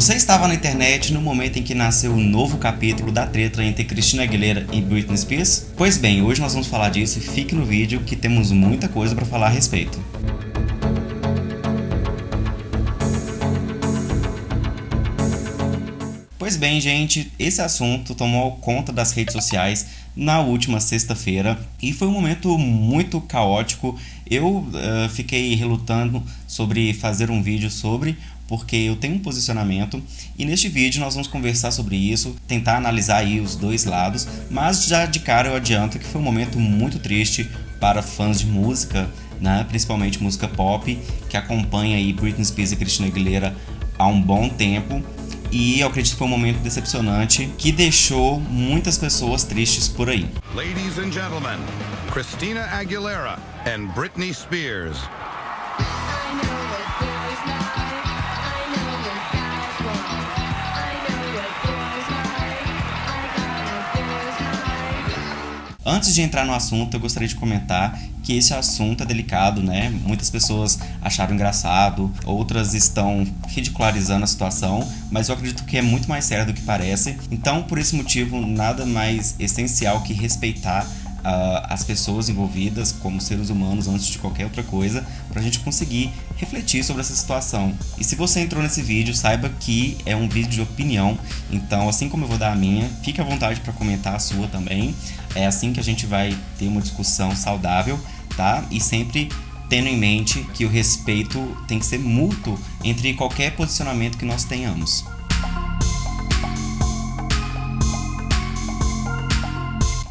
Você estava na internet no momento em que nasceu o novo capítulo da treta entre Christina Aguilera e Britney Spears? Pois bem, hoje nós vamos falar disso e fique no vídeo que temos muita coisa para falar a respeito. Pois bem, gente, esse assunto tomou conta das redes sociais na última sexta-feira e foi um momento muito caótico. Eu fiquei relutando sobre fazer um vídeo porque eu tenho um posicionamento e neste vídeo nós vamos conversar sobre isso, tentar analisar aí os dois lados, mas já de cara eu adianto que foi um momento muito triste para fãs de música, né? Principalmente música pop, que acompanha aí Britney Spears e Christina Aguilera há um bom tempo. E eu acredito que foi um momento decepcionante que deixou muitas pessoas tristes por aí. Ladies and gentlemen, Christina Aguilera and Britney Spears. Antes de entrar no assunto, eu gostaria de comentar que esse assunto é delicado, né? Muitas pessoas acharam engraçado, outras estão ridicularizando a situação, mas eu acredito que é muito mais sério do que parece. Então, por esse motivo, nada mais essencial que respeitar as pessoas envolvidas como seres humanos antes de qualquer outra coisa, para a gente conseguir refletir sobre essa situação. E se você entrou nesse vídeo, saiba que é um vídeo de opinião, então assim como eu vou dar a minha, fique à vontade para comentar a sua também. É assim que a gente vai ter uma discussão saudável, tá? E sempre tendo em mente que o respeito tem que ser mútuo entre qualquer posicionamento que nós tenhamos.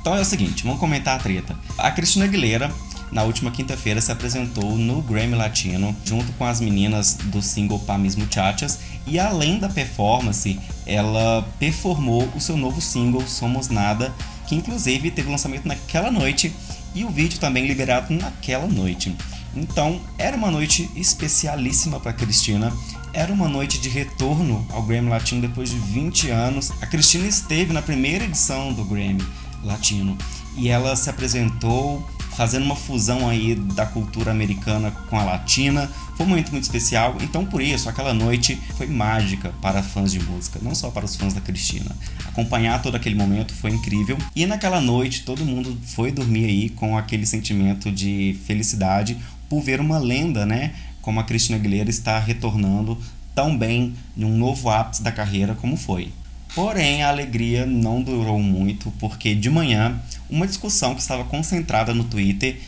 Então é o seguinte, vamos comentar a treta. A Christina Aguilera, na última quinta-feira, se apresentou no Grammy Latino, junto com as meninas do single Pa Mis Muchachas, e além da performance, ela performou o seu novo single, Somos Nada, que inclusive teve lançamento naquela noite, e o vídeo também liberado naquela noite. Então, era uma noite especialíssima para Christina. Era uma noite de retorno ao Grammy Latino depois de 20 anos. A Christina esteve na primeira edição do Grammy Latino e ela se apresentou fazendo uma fusão aí da cultura americana com a latina. Foi um momento muito especial, então por isso aquela noite foi mágica para fãs de música, não só para os fãs da Christina. Acompanhar todo aquele momento foi incrível e naquela noite todo mundo foi dormir aí com aquele sentimento de felicidade por ver uma lenda, né, como a Christina Aguilera está retornando tão bem em um novo ápice da carreira como foi. Porém, a alegria não durou muito, porque de manhã, uma discussão que estava concentrada no Twitter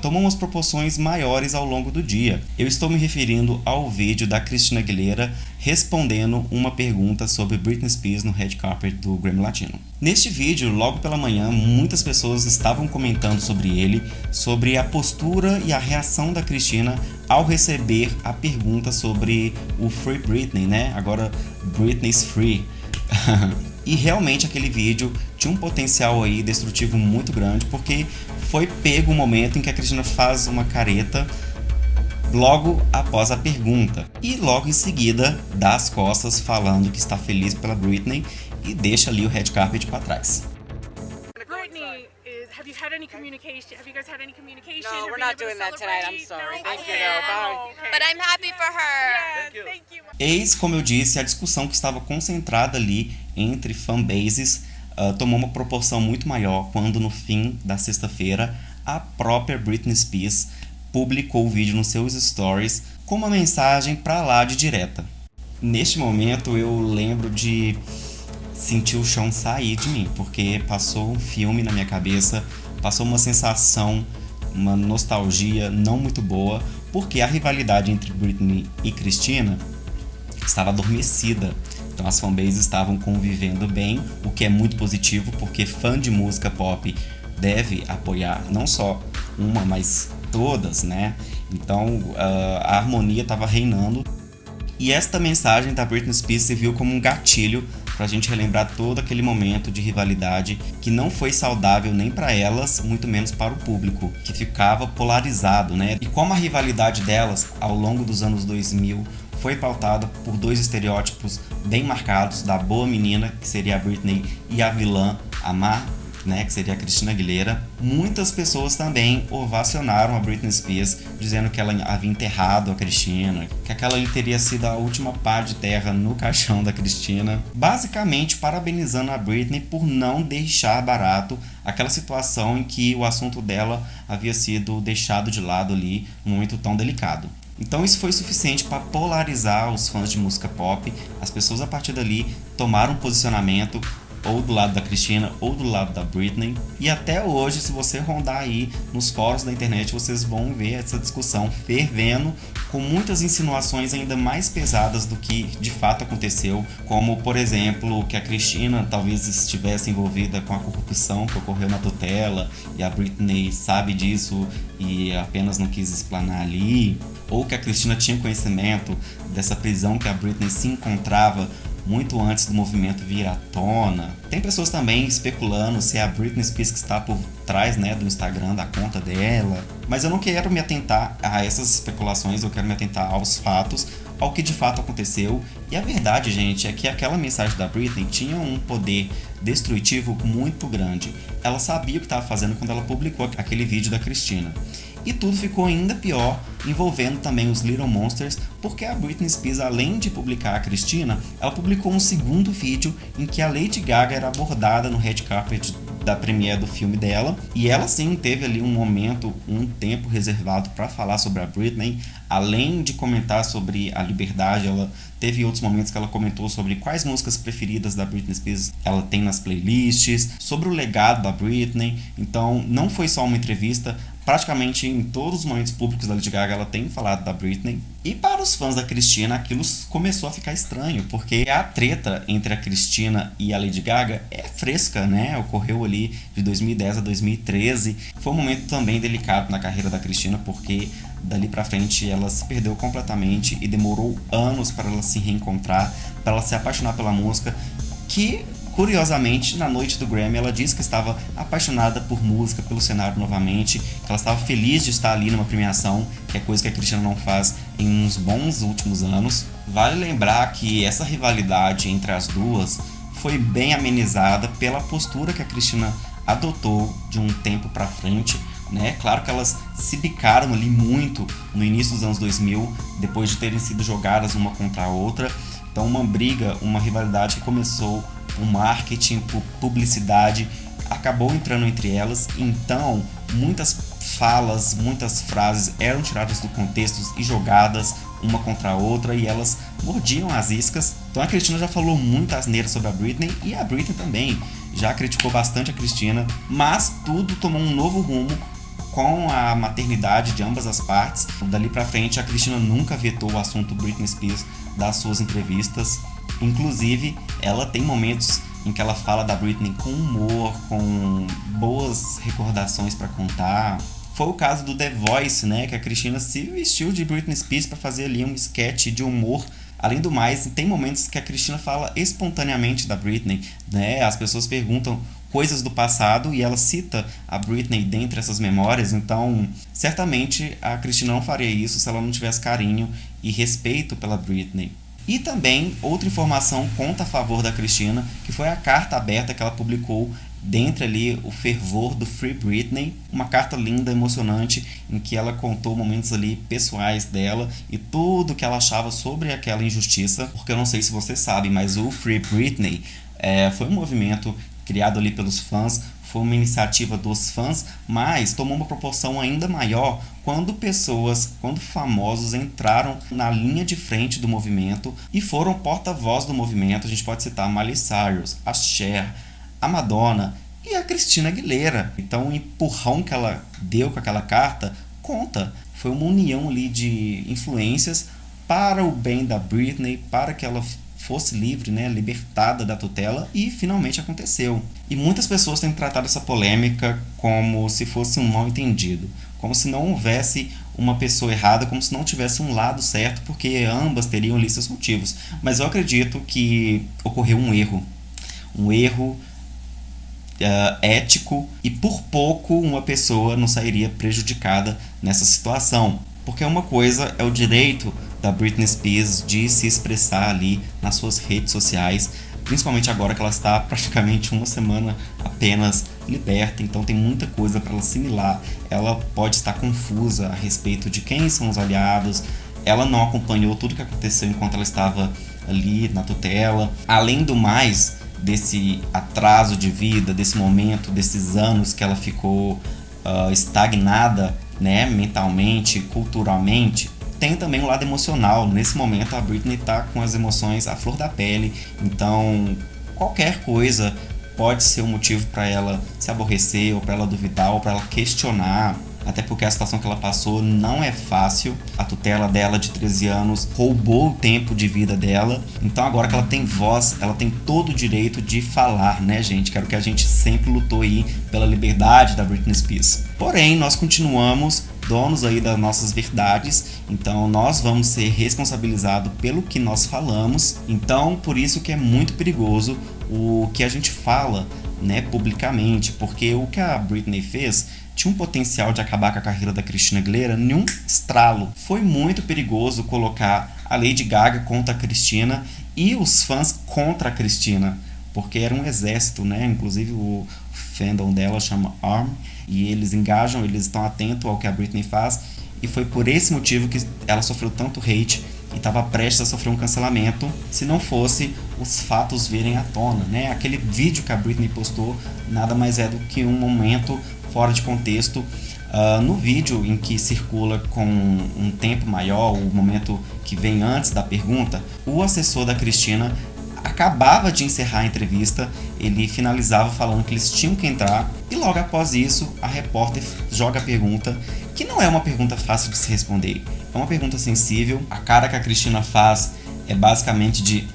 tomou umas proporções maiores ao longo do dia. Eu estou me referindo ao vídeo da Christina Aguilera respondendo uma pergunta sobre Britney Spears no red carpet do Grammy Latino. Neste vídeo, logo pela manhã, muitas pessoas estavam comentando sobre ele, sobre a postura e a reação da Christina ao receber a pergunta sobre o Free Britney, né? Agora, Britney's Free. E realmente aquele vídeo tinha um potencial aí destrutivo muito grande, porque foi pego o momento em que a Christina faz uma careta logo após a pergunta e logo em seguida dá as costas falando que está feliz pela Britney e deixa ali o red carpet para trás. Have you had any communication? Have you guys had any communication? No, we're not doing that tonight. I'm sorry. Thank you. No, Bye. But I'm happy for her. Yes, thank you. Eis, como eu disse, a discussão que estava concentrada ali entre fanbases tomou uma proporção muito maior quando no fim da sexta-feira a própria Britney Spears publicou o vídeo nos seus stories com uma mensagem pra lá de direta. Neste momento eu lembro de sentir o chão sair de mim, porque passou um filme na minha cabeça, passou uma sensação, uma nostalgia não muito boa, porque a rivalidade entre Britney e Christina estava adormecida. Então as fanbases estavam convivendo bem, o que é muito positivo, porque fã de música pop deve apoiar não só uma, mas todas, né? Então a harmonia estava reinando. E esta mensagem da Britney Spears serviu como um gatilho pra gente relembrar todo aquele momento de rivalidade que não foi saudável nem para elas, muito menos para o público, que ficava polarizado, né? E como a rivalidade delas ao longo dos anos 2000 foi pautada por dois estereótipos bem marcados da boa menina, que seria a Britney, e a vilã, a má, né, que seria a Christina Aguilera, muitas pessoas também ovacionaram a Britney Spears, dizendo que ela havia enterrado a Christina, que aquela ali teria sido a última pá de terra no caixão da Christina, basicamente parabenizando a Britney por não deixar barato aquela situação em que o assunto dela havia sido deixado de lado ali num momento tão delicado. Então isso foi suficiente para polarizar os fãs de música pop. As pessoas a partir dali tomaram um posicionamento ou do lado da Christina ou do lado da Britney. E até hoje, se você rondar aí nos fóruns da internet, vocês vão ver essa discussão fervendo, com muitas insinuações ainda mais pesadas do que de fato aconteceu, como por exemplo que a Christina talvez estivesse envolvida com a corrupção que ocorreu na tutela e a Britney sabe disso e apenas não quis explanar ali, ou que a Christina tinha conhecimento dessa prisão que a Britney se encontrava muito antes do movimento vir à tona. Tem pessoas também especulando se é a Britney Spears que está por trás, né, do Instagram, da conta dela. Mas eu não quero me atentar a essas especulações, eu quero me atentar aos fatos, ao que de fato aconteceu. E a verdade, gente, é que aquela mensagem da Britney tinha um poder destrutivo muito grande. Ela sabia o que estava fazendo quando ela publicou aquele vídeo da Christina. E tudo ficou ainda pior, envolvendo também os Little Monsters, porque a Britney Spears, além de publicar a Christina, ela publicou um segundo vídeo em que a Lady Gaga era abordada no red carpet da premiere do filme dela, e ela sim teve ali um momento, um tempo reservado para falar sobre a Britney. Além de comentar sobre a liberdade, ela teve outros momentos que ela comentou sobre quais músicas preferidas da Britney Spears ela tem nas playlists, sobre o legado da Britney. Então não foi só uma entrevista, praticamente em todos os momentos públicos da Lady Gaga ela tem falado da Britney. E para os fãs da Christina aquilo começou a ficar estranho, porque a treta entre a Christina e a Lady Gaga é fresca, né? Ocorreu ali de 2010 a 2013. Foi um momento também delicado na carreira da Christina, porque dali pra frente ela se perdeu completamente e demorou anos para ela se reencontrar, para ela se apaixonar pela música, que curiosamente na noite do Grammy ela disse que estava apaixonada por música, pelo cenário novamente, que ela estava feliz de estar ali numa premiação, que é coisa que a Christina não faz em uns bons últimos anos. Vale lembrar que essa rivalidade entre as duas foi bem amenizada pela postura que a Christina adotou de um tempo pra frente, né? Claro que elas se bicaram ali muito no início dos anos 2000, depois de terem sido jogadas uma contra a outra. Então uma briga, uma rivalidade que começou por marketing, por publicidade, acabou entrando entre elas. Então muitas falas, muitas frases eram tiradas do contexto e jogadas uma contra a outra, e elas mordiam as iscas. Então a Christina já falou muita asneira sobre a Britney, e a Britney também já criticou bastante a Christina, mas tudo tomou um novo rumo com a maternidade de ambas as partes. Dali pra frente a Christina nunca vetou o assunto Britney Spears das suas entrevistas. Inclusive ela tem momentos em que ela fala da Britney com humor, com boas recordações para contar. Foi o caso do The Voice, né, que a Christina se vestiu de Britney Spears para fazer ali um sketch de humor. Além do mais, tem momentos que a Christina fala espontaneamente da Britney, né? As pessoas perguntam coisas do passado e ela cita a Britney dentre essas memórias. Então, certamente a Christina não faria isso se ela não tivesse carinho e respeito pela Britney. E também, outra informação conta a favor da Christina, que foi a carta aberta que ela publicou dentre ali o fervor do Free Britney, uma carta linda, emocionante, em que ela contou momentos ali pessoais dela e tudo que ela achava sobre aquela injustiça. Porque eu não sei se você sabe, mas o Free Britney foi um movimento criado ali pelos fãs, foi uma iniciativa dos fãs, mas tomou uma proporção ainda maior quando famosos entraram na linha de frente do movimento e foram porta-voz do movimento. A gente pode citar a Miley Cyrus, a Cher, a Madonna e a Christina Aguilera. Então o empurrão que ela deu com aquela carta conta. Foi uma união ali de influências para o bem da Britney, para que ela fosse livre, né, libertada da tutela, e finalmente aconteceu. E muitas pessoas têm tratado essa polêmica como se fosse um mal entendido, como se não houvesse uma pessoa errada, como se não tivesse um lado certo, porque ambas teriam ali seus motivos. Mas eu acredito que ocorreu um erro ético, e por pouco uma pessoa não sairia prejudicada nessa situação. Porque uma coisa é o direito da Britney Spears de se expressar ali nas suas redes sociais, principalmente agora que ela está praticamente uma semana apenas liberta, então tem muita coisa para ela assimilar. Ela pode estar confusa a respeito de quem são os aliados, ela não acompanhou tudo que aconteceu enquanto ela estava ali na tutela. Além do mais, desse atraso de vida, desse momento, desses anos que ela ficou estagnada, né, mentalmente, culturalmente, tem também um lado emocional. Nesse momento a Britney está com as emoções à flor da pele, então qualquer coisa pode ser um motivo para ela se aborrecer, ou para ela duvidar, ou para ela questionar. Até porque a situação que ela passou não é fácil. A tutela dela de 13 anos roubou o tempo de vida dela. Então agora que ela tem voz, ela tem todo o direito de falar, né, gente? Que era o que a gente sempre lutou aí pela liberdade da Britney Spears. Porém, nós continuamos donos aí das nossas verdades, então nós vamos ser responsabilizados pelo que nós falamos. Então, por isso que é muito perigoso o que a gente fala, né, publicamente, porque o que a Britney fez tinha um potencial de acabar com a carreira da Christina Aguilera em um estralo. Foi muito perigoso colocar a Lady Gaga contra a Christina e os fãs contra a Christina, porque era um exército, né? Inclusive o fandom dela chama ARM, e eles engajam, eles estão atentos ao que a Britney faz, e foi por esse motivo que ela sofreu tanto hate e estava prestes a sofrer um cancelamento, se não fosse os fatos virem à tona, né? Aquele vídeo que a Britney postou nada mais é do que um momento fora de contexto. No vídeo em que circula com um tempo maior, o momento que vem antes da pergunta, o assessor da Christina acabava de encerrar a entrevista, ele finalizava falando que eles tinham que entrar, e logo após isso a repórter joga a pergunta, que não é uma pergunta fácil de se responder, é uma pergunta sensível. A cara que a Christina faz é basicamente de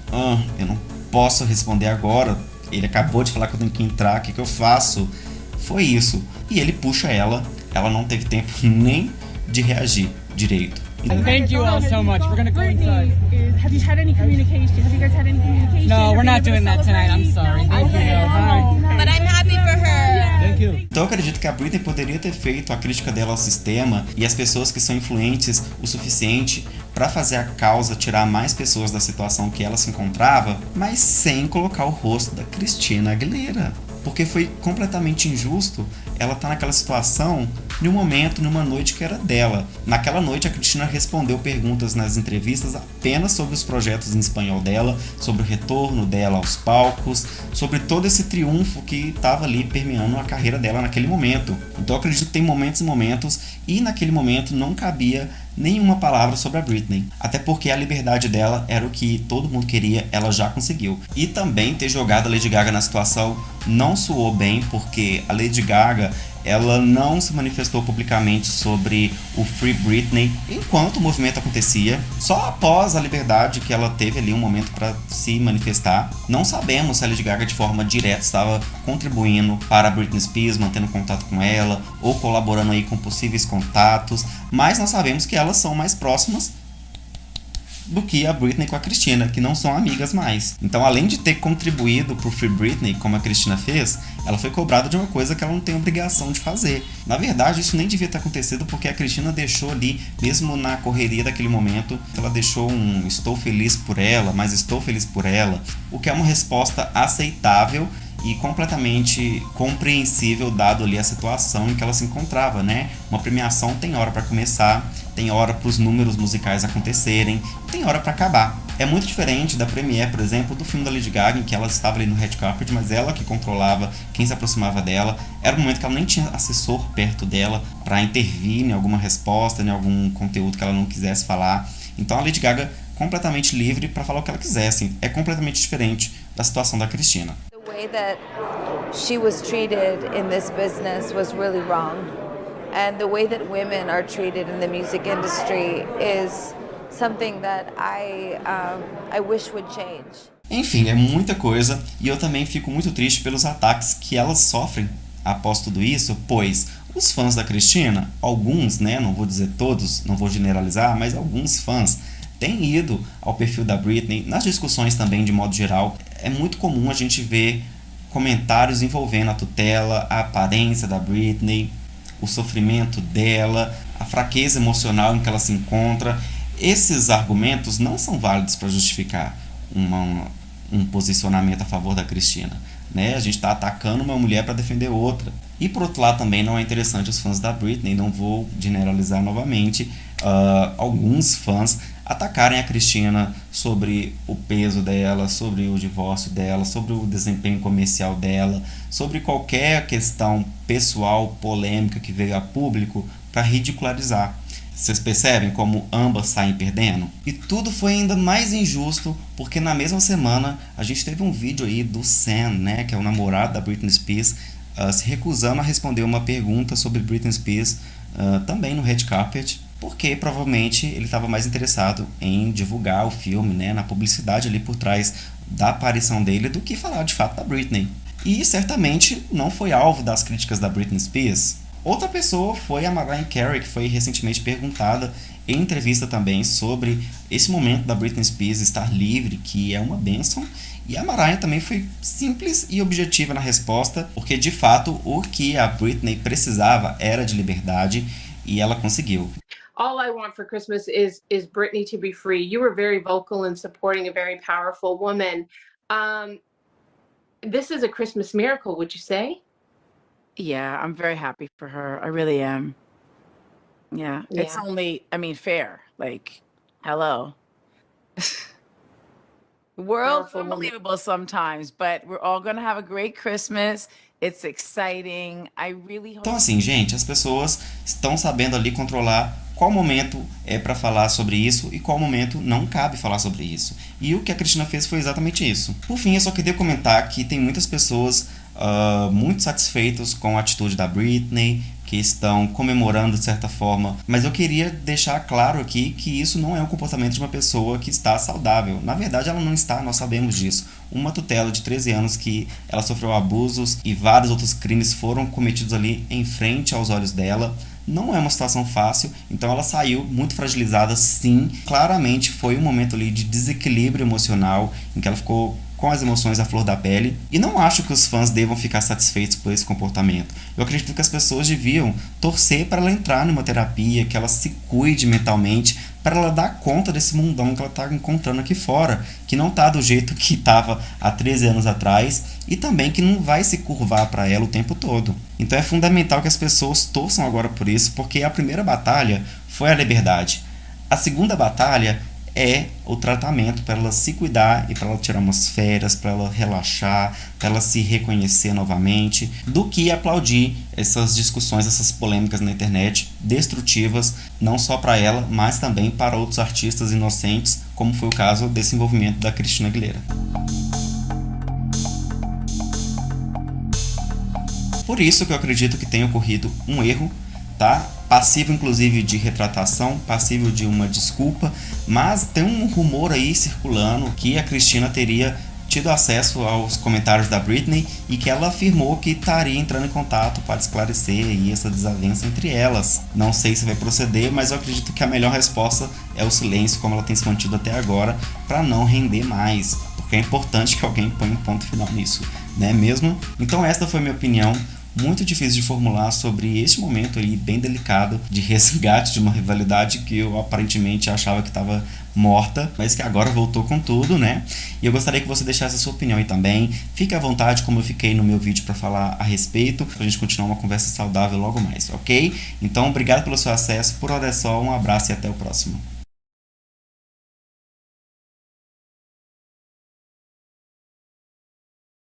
eu não posso responder agora, ele acabou de falar que eu tenho que entrar, o que eu faço? Foi isso. E ele puxa ela não teve tempo nem de reagir direito. Thank you all so much. We're gonna go inside. Have you had any communication? Have you guys had any communication? No, we're not doing that tonight. I'm sorry. Thank you. Bye. But I'm happy for her. Thank you. Então eu acredito que a Britney poderia ter feito a crítica dela ao sistema e às pessoas que são influentes o suficiente para fazer a causa tirar mais pessoas da situação que ela se encontrava, mas sem colocar o rosto da Christina Aguilera. Porque foi completamente injusto ela estar naquela situação em um momento, numa noite que era dela. Naquela noite a Christina respondeu perguntas nas entrevistas apenas sobre os projetos em espanhol dela, sobre o retorno dela aos palcos, sobre todo esse triunfo que estava ali permeando a carreira dela naquele momento. Então eu acredito que tem momentos e momentos, e naquele momento não cabia nenhuma palavra sobre a Britney, até porque a liberdade dela era o que todo mundo queria, ela já conseguiu. E também ter jogado a Lady Gaga na situação não soou bem, porque a Lady Gaga ela não se manifestou publicamente sobre o Free Britney enquanto o movimento acontecia. Só após a liberdade que ela teve ali um momento para se manifestar. Não sabemos se a Lady Gaga de forma direta estava contribuindo para a Britney Spears, mantendo contato com ela ou colaborando aí com possíveis contatos, mas nós sabemos que elas são mais próximas do que a Britney com a Christina, que não são amigas mais. Então, além de ter contribuído pro Free Britney, como a Christina fez, ela foi cobrada de uma coisa que ela não tem obrigação de fazer. Na verdade, isso nem devia ter acontecido, porque a Christina deixou ali, mesmo na correria daquele momento, ela deixou um estou feliz por ela, mas estou feliz por ela, o que é uma resposta aceitável e completamente compreensível dado ali a situação em que ela se encontrava, né? Uma premiação tem hora para começar, tem hora para os números musicais acontecerem, tem hora para acabar. É muito diferente da premiere, por exemplo, do filme da Lady Gaga, em que ela estava ali no red carpet, mas ela que controlava quem se aproximava dela. Era um momento que ela nem tinha assessor perto dela para intervir em alguma resposta, em algum conteúdo que ela não quisesse falar. Então a Lady Gaga completamente livre para falar o que ela quisesse. É completamente diferente da situação da Christina. The way that she was treated in this business was really wrong. And the way that women are treated in the music industry is something that I wish would change. Enfim, é muita coisa, e eu também fico muito triste pelos ataques que elas sofrem após tudo isso, pois os fãs da Christina, alguns, né, não vou dizer todos, não vou generalizar, mas alguns fãs têm ido ao perfil da Britney, nas discussões também de modo geral. É muito comum a gente ver comentários envolvendo a tutela, a aparência da Britney, o sofrimento dela, a fraqueza emocional em que ela se encontra. Esses argumentos não são válidos para justificar um posicionamento a favor da Christina, né? A gente está atacando uma mulher para defender outra. E por outro lado também não é interessante os fãs da Britney, não vou generalizar novamente, alguns fãs atacarem a Christina sobre o peso dela, sobre o divórcio dela, sobre o desempenho comercial dela, sobre qualquer questão pessoal, polêmica que veio a público para ridicularizar. Vocês percebem como ambas saem perdendo? E tudo foi ainda mais injusto porque na mesma semana a gente teve um vídeo aí do Sam, né, que é o namorado da Britney Spears, se recusando a responder uma pergunta sobre Britney Spears também no Red Carpet, porque provavelmente ele estava mais interessado em divulgar o filme, né, na publicidade ali por trás da aparição dele do que falar de fato da Britney. E certamente não foi alvo das críticas da Britney Spears. Outra pessoa foi a Mariah Carey, que foi recentemente perguntada em entrevista também sobre esse momento da Britney Spears estar livre, que é uma bênção. E a Mariah também foi simples e objetiva na resposta, porque de fato o que a Britney precisava era de liberdade e ela conseguiu. All I want for Christmas is Britney to be free. You were very vocal in supporting a very powerful woman. This is a Christmas miracle, would you say? Yeah, I'm very happy for her. I really am. Yeah, it's Yeah. only, I mean, fair. Like, hello. World's Powerful woman. unbelievable sometimes, but we're all gonna have a great Christmas. It's exciting. I really hope. Então assim, gente, as pessoas estão sabendo ali controlar qual momento é para falar sobre isso e qual momento não cabe falar sobre isso. E o que a Christina fez foi exatamente isso. Por fim, eu só queria comentar que tem muitas pessoas muito satisfeitos com a atitude da Britney, que estão comemorando de certa forma, mas eu queria deixar claro aqui que isso não é um comportamento de uma pessoa que está saudável. Na verdade ela não está, nós sabemos disso. Uma tutela de 13 anos que ela sofreu abusos e vários outros crimes foram cometidos ali em frente aos olhos dela. Não é uma situação fácil, então ela saiu muito fragilizada, sim. Claramente foi um momento ali de desequilíbrio emocional, em que ela ficou com as emoções à flor da pele. E não acho que os fãs devam ficar satisfeitos por esse comportamento. Eu acredito que as pessoas deviam torcer para ela entrar numa terapia, que ela se cuide mentalmente, para ela dar conta desse mundão que ela está encontrando aqui fora, que não está do jeito que estava há 13 anos atrás e também que não vai se curvar para ela o tempo todo. Então é fundamental que as pessoas torçam agora por isso, porque a primeira batalha foi a liberdade. A segunda batalha é o tratamento para ela se cuidar e para ela tirar umas férias, para ela relaxar, para ela se reconhecer novamente, do que aplaudir essas discussões, essas polêmicas na internet destrutivas, não só para ela, mas também para outros artistas inocentes, como foi o caso desse envolvimento da Christina Aguilera. Por isso que eu acredito que tenha ocorrido um erro, tá? Passível inclusive de retratação, passível de uma desculpa, mas tem um rumor aí circulando que a Christina teria tido acesso aos comentários da Britney e que ela afirmou que estaria entrando em contato para esclarecer aí essa desavença entre elas. Não sei se vai proceder, mas eu acredito que a melhor resposta é o silêncio, como ela tem se mantido até agora, para não render mais, porque é importante que alguém ponha um ponto final nisso, né mesmo? Então esta foi a minha opinião, muito difícil de formular sobre este momento aí bem delicado de resgate de uma rivalidade que eu aparentemente achava que estava morta, mas que agora voltou com tudo, né? E eu gostaria que você deixasse a sua opinião aí também. Fique à vontade, como eu fiquei no meu vídeo, para falar a respeito, pra gente continuar uma conversa saudável logo mais, ok? Então, obrigado pelo seu acesso. Por hora é só, um abraço e até o próximo.